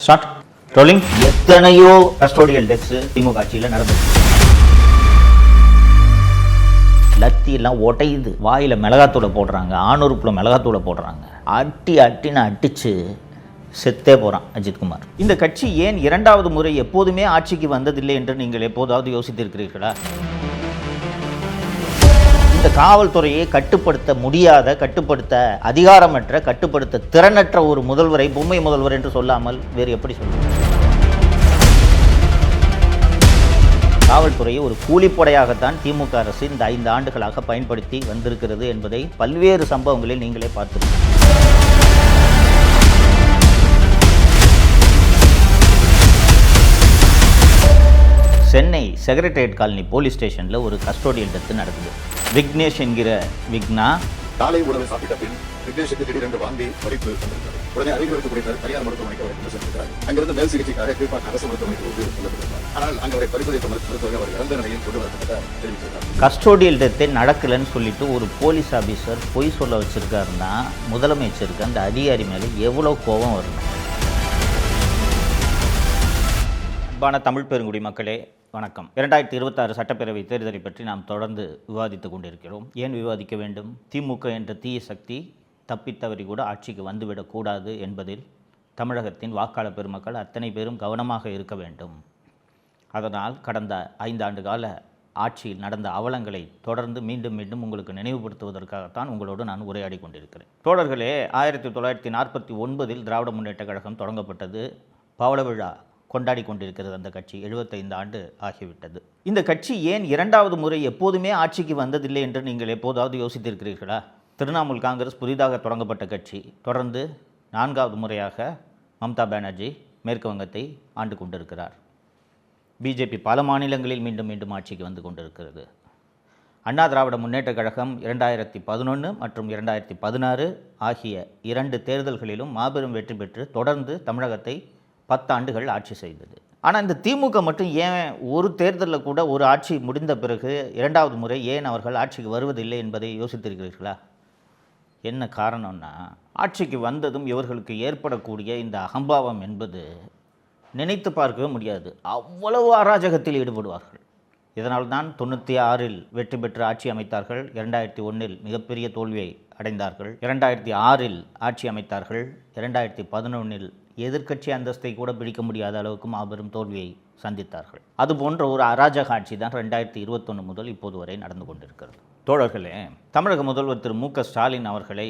Start rolling. எத்தனையோ custodial deaths திமுக ஆட்சியில் நடந்தது. லத்தி எல்லாம் உடையுது, வாயில் மிளகாத்தூளை போடுறாங்க, ஆணுறுப்பில் மிளகாத்தூளை போடுறாங்க, அட்டின்னு அடித்து செத்தே போகிறான் அஜித்குமார். இந்த கட்சி ஏன் இரண்டாவது முறை எப்போதுமே ஆட்சிக்கு வந்ததில்லை என்று நீங்கள் எப்போதாவது யோசித்திருக்கிறீர்களா? இந்த காவல்துறையை கட்டுப்படுத்த முடியாத, கட்டுப்படுத்த அதிகாரமற்ற, கட்டுப்படுத்த திறனற்ற ஒரு முதல்வரை பொம்மை முதல்வர் என்று சொல்லாமல் வேறு எப்படி சொல்லுங்கள்? காவல்துறையை ஒரு கூலிப்படையாகத்தான் திமுக அரசு இந்த 5 ஆண்டுகளாக பயன்படுத்தி வந்திருக்கிறது என்பதை பல்வேறு சம்பவங்களில் நீங்களே பார்த்துருக்கீங்க. சென்னை செக்ரட்டரியேட் காலனி போலீஸ் ஸ்டேஷனில் ஒரு கஸ்டோடியல் டெத்து நடக்குது. விக்னேஷ் என்கிற விக்னா காலை உணவை சாப்பிட்ட பின் விக்னேஷுக்கு திடீரென்று வாந்தி வலிப்பு வந்திருக்கிறது. உடனே அருகில் இருக்கக்கூடிய தனியார் மருத்துவமனைக்கு அவரை கொண்டு சென்றிருக்கிறார். அங்கிருந்து மேல் சிகிச்சைக்காக கீழ்பாக்கம் அரசு மருத்துவமனைக்கு செல்லப்பட்டிருந்தார். ஆனால் அங்கு அவரை பரிசோதித்த மருத்துவர்கள் அவர் இறந்த நிலையில் கொண்டு வரப்பட்டதாக தெரிவித்திருக்கிறார். கஸ்டோடியல் டெத்தே நடக்கலன்னு சொல்லிட்டு ஒரு போலீஸ் ஆஃபீஸர் பொய் சொல்ல வச்சிருக்காருன்னா முதலமைச்சருக்கு அந்த அதிகாரி மேலே எவ்வளோ கோபம் வரணும்? அன்பான தமிழ் பெருங்குடி மக்களே வணக்கம். 2026 சட்டப்பேரவை தேர்தலை பற்றி நாம் தொடர்ந்து விவாதித்து கொண்டிருக்கிறோம். ஏன் விவாதிக்க வேண்டும்? திமுக என்ற தீய சக்தி தப்பித்தவறி கூட ஆட்சிக்கு வந்துவிடக்கூடாது என்பதில் தமிழகத்தின் வாக்காளர் பெருமக்கள் அத்தனை பேரும் கவனமாக இருக்க வேண்டும். அதனால் கடந்த 5 ஆண்டு கால ஆட்சியில் நடந்த அவலங்களை தொடர்ந்து மீண்டும் மீண்டும் உங்களுக்கு நினைவுபடுத்துவதற்காகத்தான் உங்களோடு நான் உரையாடி கொண்டிருக்கிறேன். தோழர்களே, 1949 திராவிட முன்னேற்ற கழகம் தொடங்கப்பட்டது. பவள விழா கொண்டாடி கொண்டிருக்கிறது அந்த கட்சி. 75 ஆண்டு ஆகிவிட்டது. இந்த கட்சி ஏன் இரண்டாவது முறை எப்போதுமே ஆட்சிக்கு வந்ததில்லை என்று நீங்கள் எப்போதாவது யோசித்திருக்கிறீர்களா? திரிணாமுல் காங்கிரஸ் புதிதாக தொடங்கப்பட்ட கட்சி. தொடர்ந்து 4வது முறையாக மம்தா பானர்ஜி மேற்கு வங்கத்தை ஆண்டு கொண்டிருக்கிறார். பிஜேபி பல மாநிலங்களில் மீண்டும் மீண்டும் ஆட்சிக்கு வந்து கொண்டிருக்கிறது. அண்ணா திராவிட முன்னேற்ற கழகம் 2011 மற்றும் 2016 ஆகிய 2 தேர்தல்களிலும் மாபெரும் வெற்றி பெற்று தொடர்ந்து தமிழகத்தை 10 ஆண்டுகள் ஆட்சி செய்தது. ஆனால் இந்த திமுக மட்டும் ஏன் ஒரு தேர்தலில் கூட ஒரு ஆட்சி முடிந்த பிறகு இரண்டாவது முறை ஏன் அவர்கள் ஆட்சிக்கு வருவதில்லை என்பதை யோசித்திருக்கிறீர்களா? என்ன காரணம்னா, ஆட்சிக்கு வந்ததும் இவர்களுக்கு ஏற்படக்கூடிய இந்த அகம்பாவம் என்பது நினைத்து பார்க்கவே முடியாது. அவ்வளவு அராஜகத்தில் ஈடுபடுவார்கள். இதனால்தான் 96 வெற்றி பெற்று ஆட்சி அமைத்தார்கள். 2001 மிகப்பெரிய தோல்வியை அடைந்தார்கள். 2006 ஆட்சி அமைத்தார்கள். 2011 எதிர்க்கட்சி அந்தஸ்தை கூட பிடிக்க முடியாத அளவுக்கு மாபெரும் தோல்வியை சந்தித்தார்கள். அதுபோன்ற ஒரு அராஜக ஆட்சி தான் 2021 முதல் இப்போது வரை நடந்து கொண்டிருக்கிறது. தோழர்களே, தமிழக முதல்வர் திரு மு.க. ஸ்டாலின் அவர்களை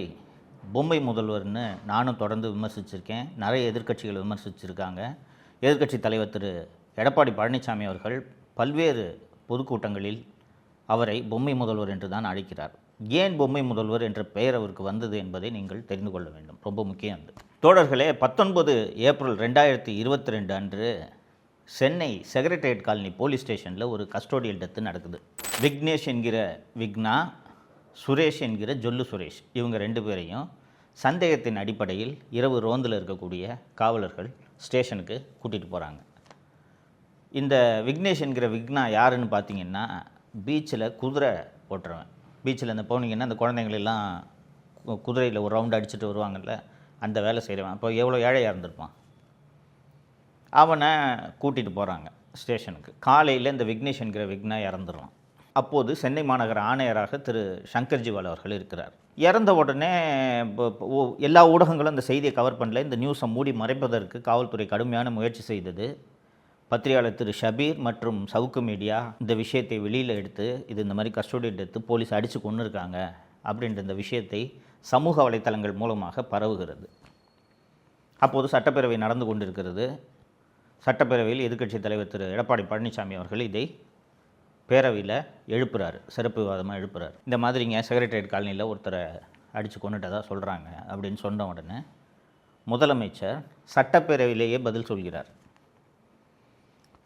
பொம்மை முதல்வர்னு நானும் தொடர்ந்து விமர்சிச்சிருக்கேன். நிறைய எதிர்க்கட்சிகள் விமர்சிச்சிருக்காங்க. எதிர்க்கட்சி தலைவர் திரு எடப்பாடி பழனிசாமி அவர்கள் பல்வேறு பொதுக்கூட்டங்களில் அவரை பொம்மை முதல்வர் என்று தான் அழைக்கிறார். ஏன் பொம்மை முதல்வர் என்ற பெயர் அவருக்கு வந்தது என்பதை நீங்கள் தெரிந்து கொள்ள வேண்டும். ரொம்ப முக்கியம் அது. தோழர்களே, 19 ஏப்ரல் 2022 அன்று சென்னை செக்ரட்டரியேட் காலனி போலீஸ் ஸ்டேஷனில் ஒரு கஸ்டோடியல் டெத்து நடக்குது. விக்னேஷ் என்கிற விக்னா, சுரேஷ் என்கிற ஜொல்லு சுரேஷ், இவங்க 2 பேரையும் சந்தேகத்தின் அடிப்படையில் இரவு ரோந்தில் இருக்கக்கூடிய காவலர்கள் ஸ்டேஷனுக்கு கூட்டிகிட்டு போகிறாங்க. இந்த விக்னேஷ் என்கிற விக்னா யாருன்னு பார்த்தீங்கன்னா, பீச்சில் குதிரை ஓட்டுறவன். பீச்சில் இந்த போனீங்கன்னா அந்த குழந்தைங்களெல்லாம் குதிரையில் ஒரு ரவுண்டு அடிச்சுட்டு வருவாங்கள்ல, அந்த வேலை செய்கிறவன். அப்போ எவ்வளோ ஏழையாக இருந்திருப்பான். அவனை கூட்டிகிட்டு போகிறாங்க ஸ்டேஷனுக்கு. காலையில் இந்த விக்னேஷ் என்கிற விக்னா இறந்துடுறான். அப்போது சென்னை மாநகர ஆணையராக திரு சங்கர்ஜிவால் அவர்கள் இருக்கிறார். இறந்த உடனே எல்லா ஊடகங்களும் அந்த செய்தியை கவர் பண்ணல. இந்த நியூஸை மூடி மறைப்பதற்கு காவல்துறை கடுமையான முயற்சி செய்தது. பத்திரிகையாளர் திரு ஷபீர் மற்றும் சவுக்கு மீடியா இந்த விஷயத்தை வெளியில் எடுத்து, இது இந்த மாதிரி கஸ்டோடியல் எடுத்து போலீஸ் அடித்து கொண்டு இருக்காங்க அப்படின்ற இந்த விஷயத்தை சமூக வலைத்தளங்கள் மூலமாக பரவுகிறது. அப்போது சட்டப்பேரவை நடந்து கொண்டிருக்கிறது. சட்டப்பேரவையில் எதிர்க்கட்சி தலைவர் திரு எடப்பாடி பழனிசாமி அவர்கள் இதை பேரவையில் எழுப்புறாரு, சிறப்பு விவாதமாக எழுப்புறாரு. இந்த மாதிரிங்க செக்ரட்டரியேட் காலனியில் ஒருத்தரை அடித்து கொண்டுட்டதாக சொல்கிறாங்க அப்படின்னு சொன்ன உடனே முதலமைச்சர் சட்டப்பேரவையிலேயே பதில் சொல்கிறார்.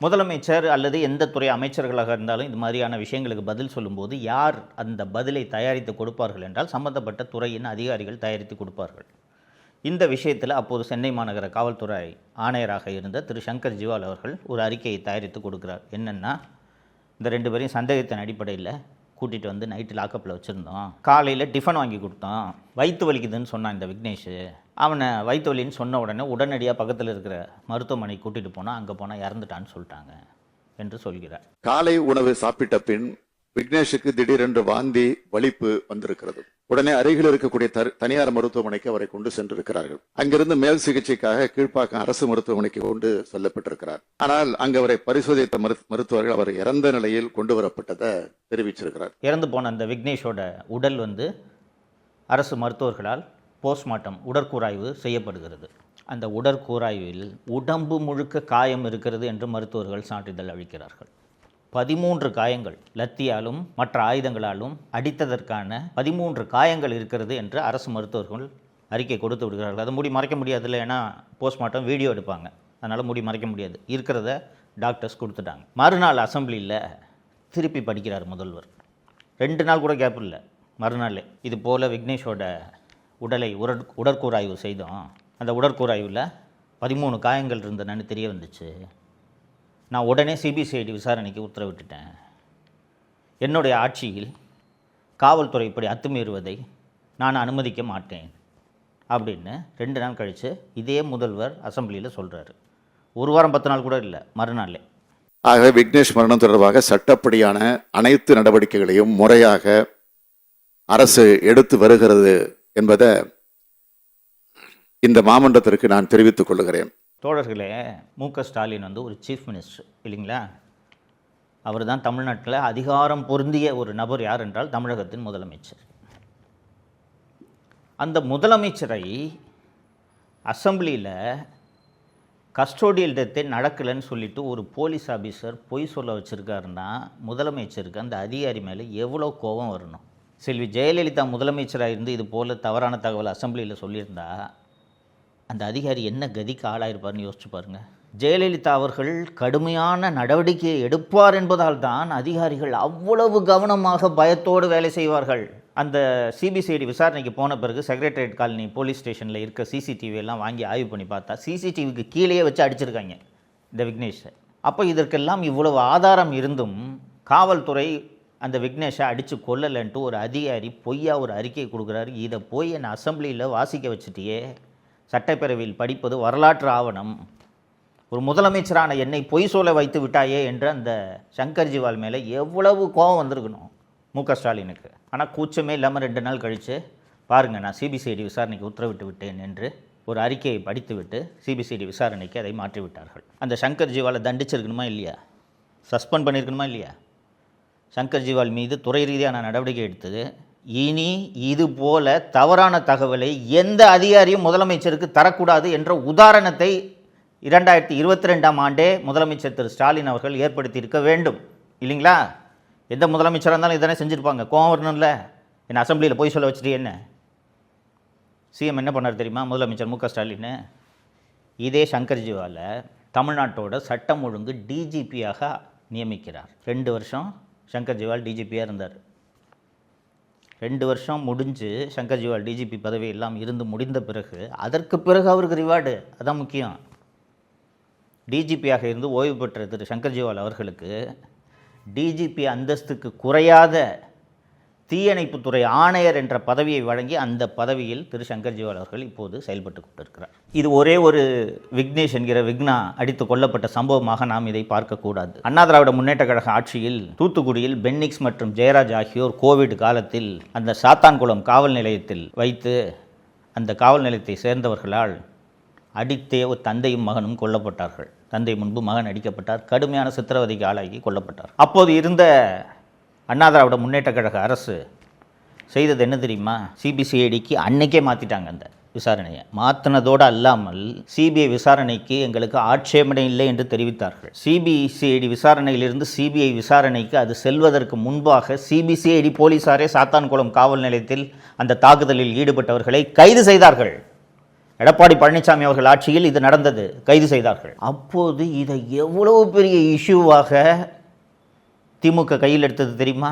முதலமைச்சர் அல்லது எந்த துறை அமைச்சர்களாக இருந்தாலும் இது மாதிரியான விஷயங்களுக்கு பதில் சொல்லும்போது யார் அந்த பதிலை தயாரித்து கொடுப்பார்கள் என்றால் சம்பந்தப்பட்ட துறையின் அதிகாரிகள் தயாரித்து கொடுப்பார்கள். இந்த விஷயத்தில் அப்போது சென்னை மாநகர காவல்துறை ஆணையராக இருந்த திரு சங்கர் ஜிவால் அவர்கள் ஒரு அறிக்கையை தயாரித்து கொடுக்குறார். என்னென்னா, இந்த 2 பேரையும் சந்தேகத்தின் அடிப்படையில் கூட்டிகிட்டு வந்து நைட்டு லாக்கப்பில் வச்சுருந்தோம். காலையில் டிஃபன் வாங்கி கொடுத்தோம். வயிற்று வலிக்குதுன்னு சொன்னான் இந்த விக்னேஷ். அவனை வயிற்று வலின்னு சொன்ன உடனே உடனடியாக பக்கத்தில் இருக்கிற மருத்துவமனை கூட்டிகிட்டு போனால் அங்கே போனால் இறந்துட்டான்னு சொல்லிட்டாங்க என்று சொல்கிறார். காலை உணவு சாப்பிட்ட பின் விக்னேஷுக்கு திடீரென்று வாந்தி வலிப்பு வந்திருக்கிறது. உடனே அருகில் இருக்கக்கூடிய தனியார் மருத்துவமனைக்கு அவரை கொண்டு சென்றிருக்கிறார்கள். அங்கிருந்து மேல் சிகிச்சைக்காக கீழ்ப்பாக்கம் அரசு மருத்துவமனைக்கு கொண்டு செல்லப்பட்டிருக்கிறார். ஆனால் அங்கு அவரை பரிசோதித்த மருத்துவர்கள் அவர் இறந்த நிலையில் கொண்டு வரப்பட்டதை தெரிவிச்சிருக்கிறார். இறந்து போன அந்த விக்னேஷோட உடல் அரசு மருத்துவர்களால் போஸ்ட்மார்ட்டம் உடற்கூராய்வு செய்யப்படுகிறது. அந்த உடற்கூராய்வில் உடம்பு முழுக்க காயம் இருக்கிறது என்று மருத்துவர்கள் சான்றிதழ் அளிக்கிறார்கள். 13 காயங்கள், லத்தியாலும் மற்ற ஆயுதங்களாலும் அடித்ததற்கான 13 காயங்கள் இருக்கிறது என்று அரசு மருத்துவர்கள் அறிக்கை கொடுத்து விடுகிறார்கள். அதை மூடி மறைக்க முடியாதுல்ல, ஏன்னா போஸ்ட்மார்ட்டம் வீடியோ எடுப்பாங்க, அதனால் மூடி மறைக்க முடியாது. இருக்கிறத டாக்டர்ஸ் கொடுத்துட்டாங்க. மறுநாள் அசெம்பிளியில் திருப்பி படிக்கிறார் முதல்வர். 2 நாள் கூட கேப் இல்லை, மறுநாள் இது போல் விக்னேஷோட உடலை உடற்கூராய்வு செய்தோம். அந்த உடற்கூராய்வில் 13 காயங்கள் இருந்தனன்னு தெரிய வந்துச்சு. நான் உடனே சிபிசிஐடி விசாரணைக்கு உத்தரவிட்டுட்டேன். என்னுடைய ஆட்சியில் காவல்துறை இப்படி அத்துமீறுவதை நான் அனுமதிக்க மாட்டேன் அப்படின்னு 2 நாள் கழித்து இதே முதல்வர் அசெம்பிளியில் சொல்கிறாரு. 1 வாரம் 10 நாள் கூட இல்லை, மறுநாளே. ஆக விக்னேஷ் மரணம் தொடர்பாக சட்டப்படியான அனைத்து நடவடிக்கைகளையும் முறையாக அரசு எடுத்து வருகிறது என்பதை இந்த மாமன்றத்திற்கு நான் தெரிவித்துக் கொள்கிறேன். தோழர்களே, மு.க. ஸ்டாலின் ஒரு சீஃப் மினிஸ்டர் இல்லைங்களா? அவர் தான் தமிழ்நாட்டில் அதிகாரம் பொருந்திய ஒரு நபர். யார் என்றால் தமிழகத்தின் முதலமைச்சர். அந்த முதலமைச்சரை அசெம்பிளியில் கஸ்டோடியல் டெத்தே நடக்கலைன்னு சொல்லிட்டு ஒரு போலீஸ் ஆஃபீஸர் பொய் சொல்ல வச்சுருக்காருன்னா முதலமைச்சருக்கு அந்த அதிகாரி மேலே எவ்வளோ கோபம் வரணும்? செல்வி ஜெயலலிதா முதலமைச்சராக இருந்து இது போல் தவறான தகவல் அசெம்பிளியில் சொல்லியிருந்தா அந்த அதிகாரி என்ன கதிக்கு ஆளாயிருப்பார்னு யோசிச்சு பாருங்கள். ஜெயலலிதா அவர்கள் கடுமையான நடவடிக்கையை எடுப்பார் என்பதால் தான் அதிகாரிகள் அவ்வளவு கவனமாக பயத்தோடு வேலை செய்வார்கள். அந்த சிபிசிஐடி விசாரணைக்கு போன பிறகு செக்ரட்டரியேட் காலனி போலீஸ் ஸ்டேஷனில் இருக்க சிசிடிவி எல்லாம் வாங்கி ஆய்வு பண்ணி பார்த்தா சிசிடிவிக்கு கீழேயே வச்சு அடிச்சிருக்காங்க இந்த விக்னேஷை. அப்போ இதற்கெல்லாம் இவ்வளவு ஆதாரம் இருந்தும் காவல்துறை அந்த விக்னேஷை அடித்து கொல்லலைன்ட்டு ஒரு அதிகாரி பொய்யா ஒரு அறிக்கை கொடுக்குறாரு. இதை போய் என்னை அசெம்பிளியில் வாசிக்க வச்சுட்டியே, சட்டப்பேரவையில் படிப்பது வரலாற்று ஆவணம், ஒரு முதலமைச்சரான என்னை பொய் சொல்ல வைத்து விட்டாயே என்று அந்த சங்கர்ஜிவால் மேலே எவ்வளவு கோபம் வந்திருக்கணும் மு.க. ஸ்டாலினுக்கு. ஆனால் கூச்சமே இல்லாமல் 2 நாள் கழித்து பாருங்கள், நான் சிபிசிஐடி விசாரணைக்கு உத்தரவிட்டு விட்டேன் என்று ஒரு அறிக்கையை படித்துவிட்டு சிபிசிஐடி விசாரணைக்கு அதை மாற்றிவிட்டார்கள். அந்த சங்கர்ஜிவாலை தண்டிச்சிருக்கணுமா இல்லையா? சஸ்பெண்ட் பண்ணியிருக்கணுமா இல்லையா? சங்கர்ஜிவால் மீது துறை ரீதியான நடவடிக்கை எடுத்தது. இனி இது போல தவறான தகவலை எந்த அதிகாரியும் முதலமைச்சருக்கு தரக்கூடாது என்ற உதாரணத்தை 2022ஆம் ஆண்டே முதலமைச்சர் திரு ஸ்டாலின் அவர்கள் ஏற்படுத்தியிருக்க வேண்டும் இல்லைங்களா? எந்த முதலமைச்சராக இருந்தாலும் இதனை செஞ்சுருப்பாங்க. கோவம் வரணும்ல, என்ன அசெம்பிளியில் போய் சொல்ல வச்சுட்டு என்ன சிஎம் என்ன பண்ணார் தெரியுமா? முதலமைச்சர் மு.க. ஸ்டாலின் இதே சங்கர்ஜிவாலை தமிழ்நாட்டோட சட்டம் ஒழுங்கு டிஜிபியாக நியமிக்கிறார். 2 வருஷம் சங்கர்ஜிவால் டிஜிபியாக இருந்தார். 2 வருஷம் முடிஞ்சு சங்கர்ஜிவால் டிஜிபி பதவி எல்லாம் இருந்து முடிந்த பிறகு அதற்கு பிறகு அவருக்கு ரிவார்டு, அதான் முக்கியம். டிஜிபியாக இருந்து ஓய்வு பெற்ற திரு சங்கர்ஜிவால் அவர்களுக்கு டிஜிபி அந்தஸ்துக்கு குறையாத தீயணைப்புத்துறை ஆணையர் என்ற பதவியை வழங்கி அந்த பதவியில் திரு சங்கர்ஜிவால் அவர்கள் இப்போது செயல்பட்டு கொண்டிருக்கிறார். இது ஒரே ஒரு விக்னேஷ் என்கிற விக்னா அடித்து கொல்லப்பட்ட சம்பவமாக நாம் இதை பார்க்கக்கூடாது. அண்ணா திராவிட முன்னேற்ற கழக ஆட்சியில் தூத்துக்குடியில் பென்னிக்ஸ் மற்றும் ஜெயராஜ் ஆகியோர் கோவிட் காலத்தில் அந்த சாத்தான்குளம் காவல் நிலையத்தில் வைத்து அந்த காவல் நிலையத்தை சேர்ந்தவர்களால் அடித்தே ஒரு தந்தையும் மகனும் கொல்லப்பட்டார்கள். தந்தை முன்பு மகன் அடிக்கப்பட்டார், கடுமையான சித்திரவதைக்கு ஆளாகி கொல்லப்பட்டார். அப்போது இருந்த அண்ணா திராவிட முன்னேற்ற கழக அரசு செய்தது என்ன தெரியுமா? சிபிசிஐடிக்கு அன்னைக்கே மாற்றிட்டாங்க. அந்த விசாரணையை மாற்றினதோடு அல்லாமல் சிபிஐ விசாரணைக்கு எங்களுக்கு ஆட்சேபனை இல்லை என்று தெரிவித்தார்கள். சிபிசிஐடி விசாரணையிலிருந்து சிபிஐ விசாரணைக்கு அது செல்வதற்கு முன்பாக சிபிசிஐடி போலீசாரே சாத்தான்குளம் காவல் நிலையத்தில் அந்த தாக்குதலில் ஈடுபட்டவர்களை கைது செய்தார்கள். எடப்பாடி பழனிசாமி அவர்கள் ஆட்சியில் இது நடந்தது, கைது செய்தார்கள். அப்போது இதை எவ்வளவு பெரிய இஷ்யூவாக திமுக கையில் எடுத்தது தெரியுமா?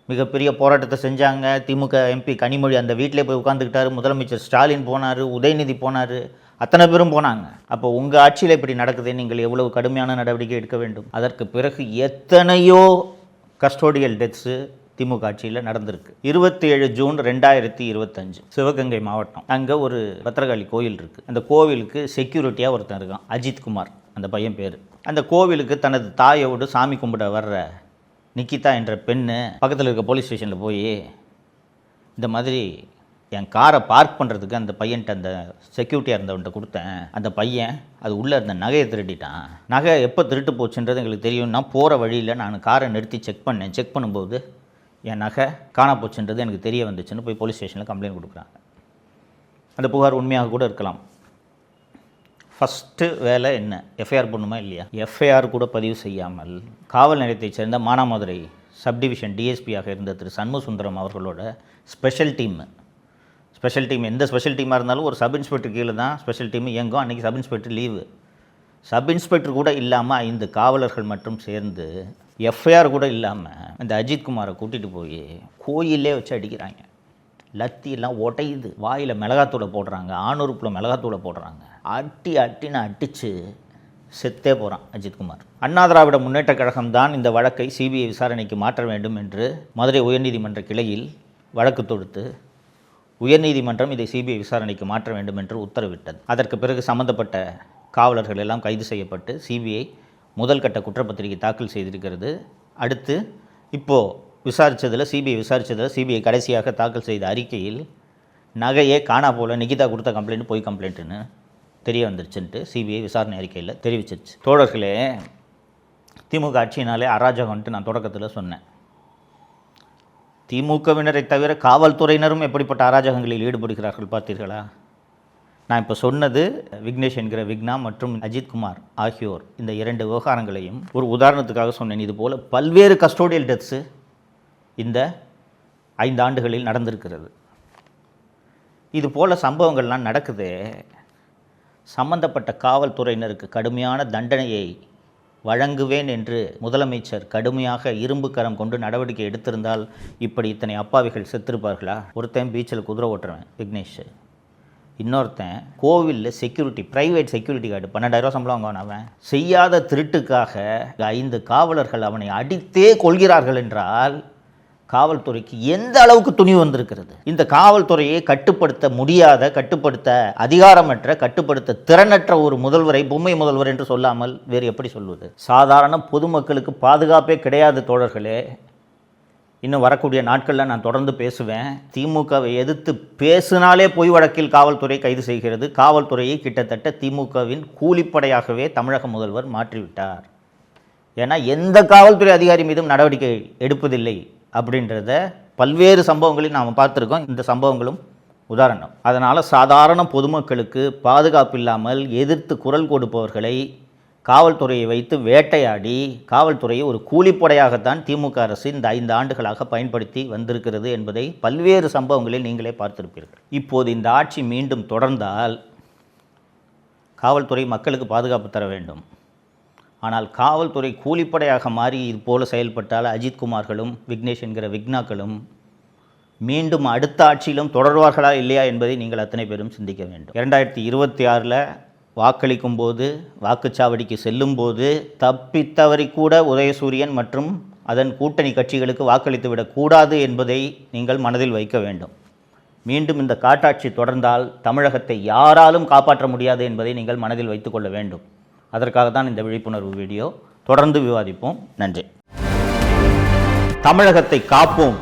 மிகப்பெரிய போராட்டத்தை செஞ்சாங்க. திமுக எம்பி கனிமொழி அந்த வீட்டிலே போய் உட்காந்துக்கிட்டாரு. முதலமைச்சர் ஸ்டாலின் போனார், உதயநிதி போனார், அத்தனை பேரும் போனாங்க. அப்போ உங்கள் ஆட்சியில் இப்படி நடக்குது, நீங்கள் எவ்வளவு கடுமையான நடவடிக்கை எடுக்க வேண்டும். அதற்கு பிறகு எத்தனையோ கஸ்டோடியல் டெத்ஸு திமுக ஆட்சியில் நடந்திருக்கு. 27 ஜூன் 2025 சிவகங்கை மாவட்டம். அங்கே ஒரு பத்திரகாளி கோயில் இருக்குது. அந்த கோவிலுக்கு செக்யூரிட்டியாக ஒருத்தன் இருக்கான், அஜித் குமார் அந்த பையன் பேர். அந்த கோவிலுக்கு தனது தாயோடு சாமி கும்பிட வர்ற நிக்கிதா என்ற பெண்ணு பக்கத்தில் இருக்க போலீஸ் ஸ்டேஷனில் போய் இந்த மாதிரி என் காரை பார்க் பண்ணுறதுக்கு அந்த பையன்ட்ட அந்த செக்யூரிட்டியாக இருந்தவன்ட்ட கொடுத்தேன். அந்த பையன் அது உள்ளே இருந்த நகையை திருடிட்டான். நகை எப்போ திருட்டு போச்சுன்றது எங்களுக்கு தெரியும்னா போகிற வழியில் நான் காரை நிறுத்தி செக் பண்ணேன். செக் பண்ணும்போது என் நகை காணா போச்சுன்றது எனக்கு தெரிய வந்துச்சுன்னு போய் போலீஸ் ஸ்டேஷனில் கம்ப்ளைண்ட் கொடுக்குறாங்க. அந்த புகார் உண்மையாக கூட இருக்கலாம். ஃபஸ்ட்டு வேலை என்ன, எஃப்ஐஆர் பண்ணுமா இல்லையா? எஃப்ஐஆர் கூட பதிவு செய்யாமல் காவல் நிலையத்தைச் சேர்ந்த மானாமதுரை சப்டிவிஷன் டிஎஸ்பியாக இருந்த திரு சண்முகசுந்தரம் அவர்களோட ஸ்பெஷல் டீம் எந்த ஸ்பெஷல் டீமாக இருந்தாலும் ஒரு சப் இன்ஸ்பெக்டர் கீழே தான் ஸ்பெஷல் டீம் இயங்கும். அன்றைக்கி sub inspector leave. Sub inspector கூட இல்லாமல் 5 காவலர்கள் மட்டும் சேர்ந்து எஃப்ஐஆர் கூட இல்லாமல் அந்த அஜித் குமாரை கூட்டிகிட்டு போய் கோயிலே வச்சு அடிக்கிறாங்க. லத்தியெல்லாம் உடையுது. வாயில் மிளகாத்தூளை போடுறாங்க, ஆணுறுப்பில் மிளகாத்தூளை போடுறாங்க. அட்டின்னு அடித்து செத்தே போகிறான் அஜித்குமார். அண்ணா திராவிட முன்னேற்ற கழகம் தான் இந்த வழக்கை சிபிஐ விசாரணைக்கு மாற்ற வேண்டும் என்று மதுரை உயர்நீதிமன்ற கிளையில் வழக்கு தொடுத்து உயர்நீதிமன்றம் இதை சிபிஐ விசாரணைக்கு மாற்ற வேண்டும் என்று உத்தரவிட்டது. அதற்கு பிறகு சம்பந்தப்பட்ட காவலர்கள் எல்லாம் கைது செய்யப்பட்டு சிபிஐ முதல் கட்ட குற்றப்பத்திரிகை தாக்கல் செய்திருக்கிறது. அடுத்து இப்போது சிபிஐ கடைசியாக தாக்கல் செய்த அறிக்கையில் நகையே காணா போல, நிகிதா கொடுத்த கம்ப்ளைண்ட் பொய் கம்ப்ளைண்ட்டுன்னு தெரிய வந்துருச்சுன்ட்டு சிபிஐ விசாரணை அறிக்கையில் தெரிவிச்சிருச்சு. தோழர்களே, திமுக ஆட்சியினாலே அராஜகம்ன்ட்டு நான் தொடக்கத்தில் சொன்னேன். திமுகவினரை தவிர காவல்துறையினரும் எப்படிப்பட்ட அராஜகங்களில் ஈடுபடுகிறார்கள் பார்த்தீர்களா? நான் இப்போ சொன்னது விக்னேஷ் என்கிற விக்னா மற்றும் அஜித்குமார் ஆகியோர் இந்த 2 விவகாரங்களையும் ஒரு உதாரணத்துக்காக சொன்னேன். இதுபோல் பல்வேறு கஸ்டோடியல் டெத்ஸு இந்த 5 ஆண்டுகளில் நடந்திருக்கிறது. இதுபோல் சம்பவங்கள்லாம் நடக்குது. சம்பந்தப்பட்ட காவல்துறையினருக்கு கடுமையான தண்டனையை வழங்குவேன் என்று முதலமைச்சர் கடுமையாக இரும்பு கரம் கொண்டு நடவடிக்கை எடுத்திருந்தால் இப்படி இத்தனை அப்பாவிகள் செத்திருப்பார்களா? ஒருத்தன் பீச்சில் குதிரை ஓட்டுறவன் விக்னேஷ், இன்னொருத்தன் கோவிலில் செக்யூரிட்டி, ப்ரைவேட் செக்யூரிட்டி கார்டு 12,000 சம்பளம் வாங்கினவன். செய்யாத திருட்டுக்காக 5 காவலர்கள் அவனை அடித்தே கொள்கிறார்கள் என்றால் காவல்துறைக்கு எந்த அளவுக்கு துணிவு வந்திருக்கிறது? இந்த காவல்துறையை கட்டுப்படுத்த முடியாத, கட்டுப்படுத்த அதிகாரமற்ற, கட்டுப்படுத்த திறனற்ற ஒரு முதல்வரை பொம்மை முதல்வர் என்று சொல்லாமல் வேறு எப்படி சொல்வது? சாதாரண பொதுமக்களுக்கு பாதுகாப்பே கிடையாது தோழர்களே. இன்னும் வரக்கூடிய நாட்களில் நான் தொடர்ந்து பேசுவேன். திமுகவை எதிர்த்து பேசினாலே பொய் வழக்கில் காவல்துறை கைது செய்கிறது. காவல்துறையை கிட்டத்தட்ட திமுகவின் கூலிப்படையாகவே தமிழக முதல்வர் மாற்றிவிட்டார். ஏன்னா எந்த காவல்துறை அதிகாரி மீதும் நடவடிக்கை எடுப்பதில்லை அப்படின்றத பல்வேறு சம்பவங்களில் நாம் பார்த்துருக்கோம். இந்த சம்பவங்களும் உதாரணம். அதனால் சாதாரண பொதுமக்களுக்கு பாதுகாப்பு இல்லாமல் எதிர்த்து குரல் கொடுப்பவர்களை காவல்துறையை வைத்து வேட்டையாடி காவல்துறையை ஒரு கூலிப்படையாகத்தான் திமுக அரசு இந்த 5 ஆண்டுகளாக பயன்படுத்தி வந்திருக்கிறது என்பதை பல்வேறு சம்பவங்களில் நீங்களே பார்த்திருப்பீர்கள். இப்போது இந்த ஆட்சி மீண்டும் தொடர்ந்தால் காவல்துறை மக்களுக்கு பாதுகாப்பு தர வேண்டும். ஆனால் காவல்துறை கூலிப்படையாக மாறி இது போல செயல்பட்டால் அஜித்குமார்களும் விக்னேஷ் என்கிற விக்னாக்களும் மீண்டும் அடுத்த ஆட்சியிலும் தொடர்வார்களா இல்லையா என்பதை நீங்கள் அத்தனை பேரும் சிந்திக்க வேண்டும். 2026 வாக்களிக்கும் போது, வாக்குச்சாவடிக்கு செல்லும் போது தப்பித்தவறி கூட உதயசூரியன் மற்றும் அதன் கூட்டணி கட்சிகளுக்கு வாக்களித்து விடக்கூடாது என்பதை நீங்கள் மனதில் வைக்க வேண்டும். மீண்டும் இந்த காட்டாட்சி தொடர்ந்தால் தமிழகத்தை யாராலும் காப்பாற்ற முடியாது என்பதை நீங்கள் மனதில் வைத்துக்கொள்ள வேண்டும். அதற்காக தான் இந்த விழிப்புணர்வு வீடியோ. தொடர்ந்து விவாதிப்போம். நன்றி. தமிழகத்தை காப்போம்.